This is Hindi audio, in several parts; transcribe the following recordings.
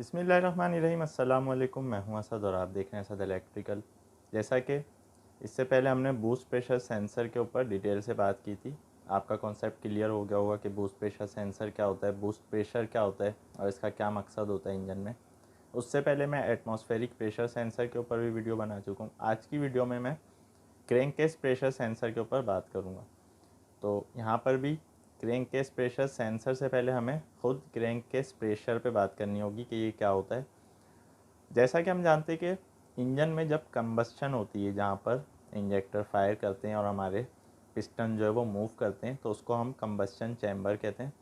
बिस्मिल्लाहिर्रहमानिर्रहीम। अस्सलाम वालेकुम। मैं हूं असद और आप देख रहे हैं असद इलेक्ट्रिकल। जैसा कि इससे पहले हमने बूस्ट प्रेशर सेंसर के ऊपर डिटेल से बात की थी, आपका कॉन्सेप्ट क्लियर हो गया होगा कि बूस्ट प्रेशर सेंसर क्या होता है, बूस्ट प्रेशर क्या होता है और इसका क्या मकसद होता है इंजन में। उससे पहले मैं एटमॉस्फेरिक प्रेशर सेंसर के ऊपर भी वीडियो बना चुका हूँ। आज की वीडियो में मैं क्रैंककेस प्रेशर सेंसर के ऊपर बात करूँगा। तो यहाँ पर भी क्रैंककेस प्रेशर सेंसर से पहले हमें खुद क्रैंककेस प्रेशर पे बात करनी होगी कि ये क्या होता है। जैसा कि हम जानते हैं कि इंजन में जब कंबस्शन होती है, जहाँ पर इंजेक्टर फायर करते हैं और हमारे पिस्टन जो है वो मूव करते हैं, तो उसको हम कंबस्शन चैम्बर कहते हैं।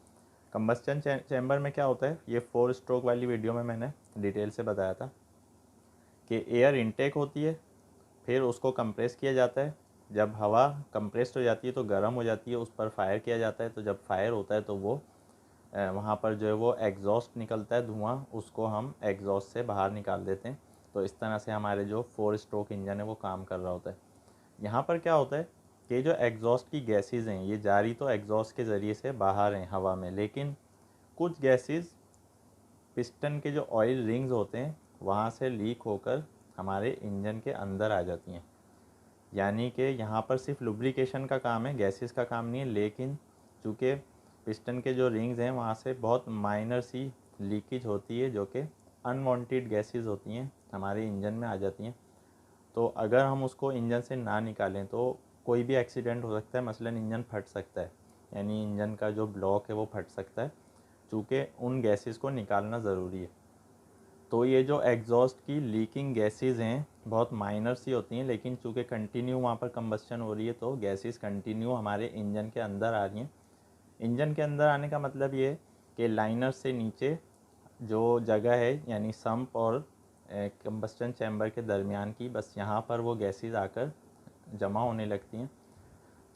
कंबस्शन चैम्बर में क्या होता है, ये 4 स्ट्रोक वाली वीडियो में मैंने डिटेल से बताया था कि एयर इनटेक होती है, फिर उसको कंप्रेस किया जाता है। जब हवा कंप्रेस्ड हो जाती है तो गर्म हो जाती है, उस पर फायर किया जाता है। तो जब फायर होता है तो वो वहाँ पर जो है वो एग्जॉस्ट निकलता है, धुआं, उसको हम एग्जॉस्ट से बाहर निकाल देते हैं। तो इस तरह से हमारे जो 4 स्ट्रोक इंजन है वो काम कर रहा होता है। यहाँ पर क्या होता है कि जो एग्जॉस्ट की गैसेस हैं ये जारी तो एग्जॉस्ट के ज़रिए से बाहर हैं हवा में, लेकिन कुछ गैसेस पिस्टन के जो ऑयल रिंग्स होते हैं वहाँ से लीक होकर हमारे इंजन के अंदर आ जाती हैं। यानी कि यहाँ पर सिर्फ लुब्रिकेशन का काम है, गैसेस का काम नहीं है। लेकिन चूँकि पिस्टन के जो रिंग्स हैं वहाँ से बहुत माइनर सी लीकेज होती है, जो कि अनवांटेड गैसेस होती हैं, हमारे इंजन में आ जाती हैं। तो अगर हम उसको इंजन से ना निकालें तो कोई भी एक्सीडेंट हो सकता है। मसलन इंजन फट सकता है, यानी इंजन का जो ब्लॉक है वो फट सकता है, चूँकि उन गैसेस को निकालना ज़रूरी है। तो ये जो एग्जॉस्ट की लीकिंग गैसेस हैं बहुत माइनर सी होती हैं, लेकिन चूँकि कंटिन्यू वहाँ पर कंबस्शन हो रही है तो गैसेस कंटिन्यू हमारे इंजन के अंदर आ रही हैं। इंजन के अंदर आने का मतलब ये है कि लाइनर से नीचे जो जगह है, यानी सम्प और कंबस्टन चैम्बर के दरमियान की, बस यहाँ पर वो गैसेस आकर जमा होने लगती हैं।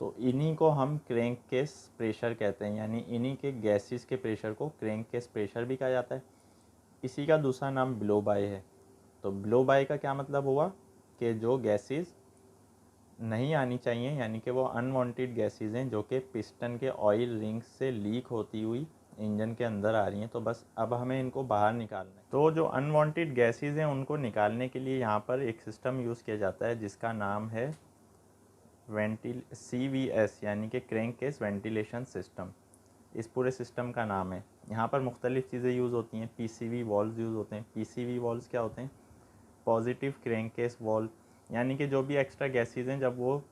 तो इन्हीं को हम क्रैंककेस प्रेशर कहते हैं, यानी इन्हीं के गैसेस के प्रेशर को क्रैंककेस प्रेशर भी कहा जाता है। इसी का दूसरा नाम ब्लो बाय है। तो ब्लो बाय का क्या मतलब हुआ कि जो गैसेस नहीं आनी चाहिए, यानी कि वो अनवांटेड गैसेस हैं जो कि पिस्टन के ऑयल रिंग्स से लीक होती हुई इंजन के अंदर आ रही हैं। तो बस अब हमें इनको बाहर निकालना है। तो जो अनवांटेड गैसेस हैं उनको निकालने के लिए यहाँ पर एक सिस्टम यूज़ किया जाता है जिसका नाम है CVS, यानी कि क्रैंककेस वेंटिलेशन सिस्टम। इस पूरे सिस्टम का नाम है। यहाँ पर मुख्तलिफ़ चीज़ें यूज़ होती हैं। PCV वॉल्व यूज़ होते हैं। PCV वॉल्व क्या होते हैं? पॉजिटिव क्रैंककेस वॉल्व, यानी कि जो भी एक्स्ट्रा गैसेज हैं जब वो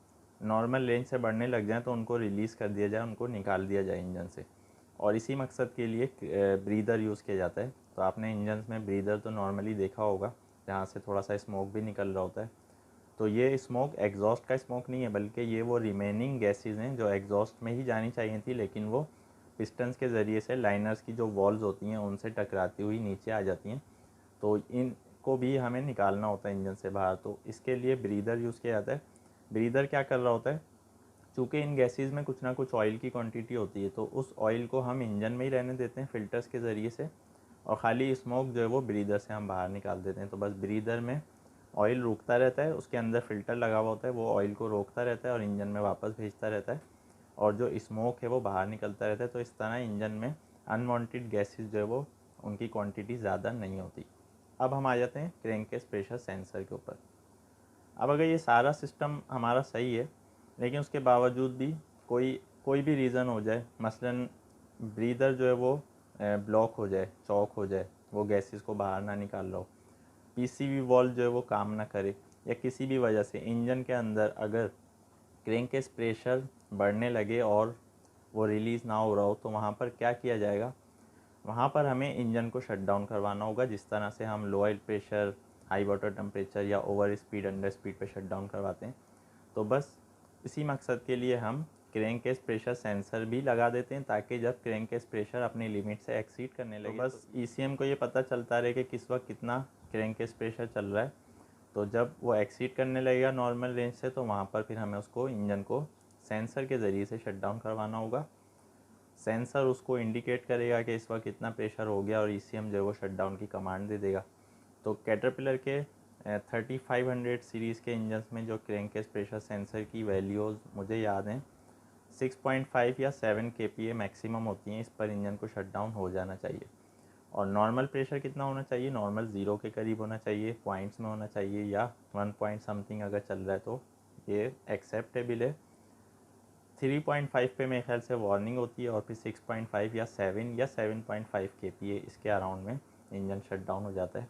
नॉर्मल रेंज से बढ़ने लग जाएँ तो उनको रिलीज़ कर दिया जाए, उनको निकाल दिया जाए इंजन से। और इसी मकसद के लिए ब्रीदर यूज़ किया जाता है। तो आपने इंजन में ब्रीदर तो नॉर्मली देखा होगा, जहाँ से थोड़ा सा स्मोक भी निकल रहा होता है। तो ये स्मोक एग्जॉस्ट का स्मोक नहीं है, बल्कि ये वो रिमेनिंग गैसेज हैं जो एग्जॉस्ट में ही जानी चाहिए थी, लेकिन वो पिस्टन्स के ज़रिए से लाइनर्स की जो वॉल्व्स होती हैं उनसे टकराती हुई नीचे आ जाती हैं। तो इनको भी हमें निकालना होता है इंजन से बाहर। तो इसके लिए ब्रीदर यूज़ किया जाता है। ब्रीदर क्या कर रहा होता है, चूँकि इन गैसेज में कुछ ना कुछ ऑयल की क्वांटिटी होती है, तो उस ऑयल को हम इंजन में ही रहने देते हैं फ़िल्टर्स के ज़रिए से, और ख़ाली स्मोक जो है वो ब्रीदर से हम बाहर निकाल देते हैं। तो बस ब्रीदर में ऑयल रुकता रहता है, उसके अंदर फ़िल्टर लगा हुआ होता है, वो ऑयल को रोकता रहता है और इंजन में वापस भेजता रहता है, और जो स्मोक है वो बाहर निकलता रहता है। तो इस तरह इंजन में अनवांटेड गैसेस जो है वो उनकी क्वांटिटी ज़्यादा नहीं होती। अब हम आ जाते हैं क्रैंककेस प्रेशर सेंसर के ऊपर। अब अगर ये सारा सिस्टम हमारा सही है, लेकिन उसके बावजूद भी कोई कोई भी रीज़न हो जाए, मसलन ब्रीदर जो है वो ब्लॉक हो जाए, चौक हो जाए, वो गैसेस को बाहर ना निकाल रहा हो, PCV वॉल्व जो है वो काम ना करे, या किसी भी वजह से इंजन के अंदर अगर क्रैंककेस प्रेशर बढ़ने लगे और वो रिलीज़ ना हो रहा हो, तो वहाँ पर क्या किया जाएगा, वहाँ पर हमें इंजन को शट डाउन करवाना होगा। जिस तरह से हम low oil pressure, high water temperature या ओवर स्पीड, अंडर स्पीड पे शट डाउन करवाते हैं। तो बस इसी मकसद के लिए हम क्रैंककेस प्रेशर सेंसर भी लगा देते हैं, ताकि जब क्रैंककेस प्रेशर अपनी लिमिट से एक्सीड करने लगे तो बस ECM को ये पता चलता रहे कि किस वक्त कितना क्रैंककेस प्रेशर चल रहा है। तो जब वो एक्सीड करने लगेगा नॉर्मल रेंज से, तो वहाँ पर फिर हमें उसको इंजन को सेंसर के ज़रिए से शट डाउन करवाना होगा। सेंसर उसको इंडिकेट करेगा कि इस वक्त कितना प्रेशर हो गया, और ECM जो है वो शट डाउन की कमांड दे देगा। तो कैटरपिलर के 3500 सीरीज़ के इंजन्स में जो क्रैंककेस प्रेशर सेंसर की वैल्यूज़ मुझे याद हैं 6.5 या 7 kPa मैक्सिमम होती हैं, इस पर इंजन को शट डाउन हो जाना चाहिए। और नॉर्मल प्रेशर कितना होना चाहिए, नॉर्मल ज़ीरो के करीब होना चाहिए, पॉइंट्स में होना चाहिए, या 1 पॉइंट समथिंग अगर चल रहा है तो ये एक्सेप्टेबल है। 3.5 पे मेरे ख्याल से वार्निंग होती है, और फिर 6.5 या 7 या 7.5 kPa इसके अराउंड में इंजन शट डाउन हो जाता है।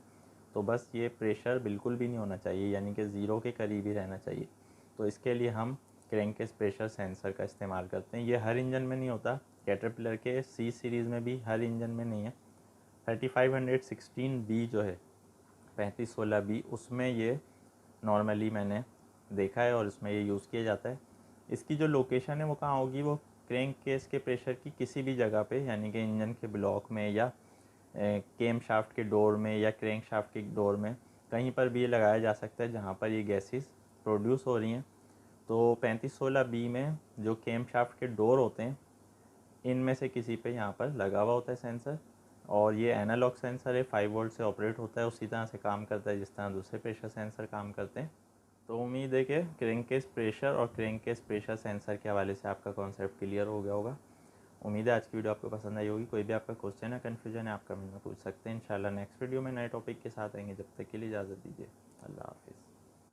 तो बस ये प्रेशर बिल्कुल भी नहीं होना चाहिए, यानी कि ज़ीरो के करीब ही रहना चाहिए। तो इसके लिए हम क्रैंकेस प्रेशर सेंसर का इस्तेमाल करते हैं। ये हर इंजन में नहीं होता, कैटरपिलर के सी सीरीज़ में भी हर इंजन में नहीं है। 3516B जो है 3516B, उसमें ये नॉर्मली मैंने देखा है और उसमें ये यूज़ किया जाता है। इसकी जो लोकेशन है वो कहाँ होगी, वो क्रैंक केस के प्रेशर की किसी भी जगह पे, यानी कि इंजन के ब्लॉक में या केम शाफ्ट के डोर में या क्रैंक शाफ्ट के डोर में, कहीं पर भी ये लगाया जा सकता है जहाँ पर ये गैसेस प्रोड्यूस हो रही हैं। तो 3516B में जो केम शाफ्ट के डोर होते हैं, इनमें से किसी पे यहाँ पर लगा हुआ होता है सेंसर, और ये एनालॉग सेंसर है, 5 वोल्ट से ऑपरेट होता है, उसी तरह से काम करता है जिस तरह दूसरे प्रेशर सेंसर काम करते हैं। तो उम्मीद है कि क्रैंकेस प्रेशर और क्रैंकेस प्रेशर सेंसर के हवाले से आपका कॉन्सेप्ट क्लियर हो गया होगा। उम्मीद है आज की वीडियो आपको पसंद आई होगी। कोई भी आपका क्वेश्चन या कन्फ्यूजन है आप कमेंट में पूछ सकते हैं। इंशाल्लाह नेक्स्ट वीडियो में नए टॉपिक के साथ आएंगे। जब तक के लिए इजाज़त दीजिए। अल्लाह हाफिज़।